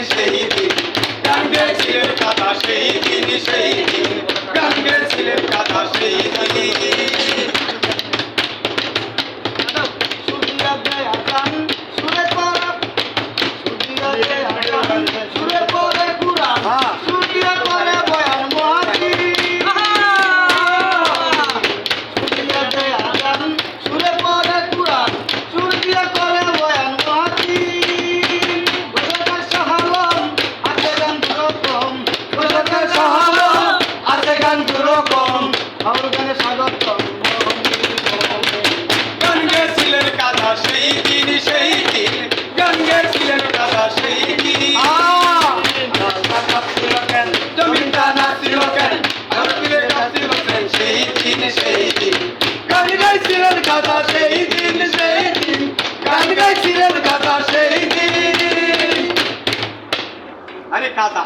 সেই দিন গান গেয়েছিলেন কাদা সেই দিন গান গেয়েছিলেন কাদা সেই দিন গান গেয়েছিলেন কাদা সেই দিন গান গেয়েছিলেন কাদা সেই দিন জমিনটা নাচছিল কেন ধরতিলে কাছিল কেন সেই দিন গান গাইছিলেন কাদা সেই দিন গান গাইছিলেন কাদা সেই দিন আরে কাদা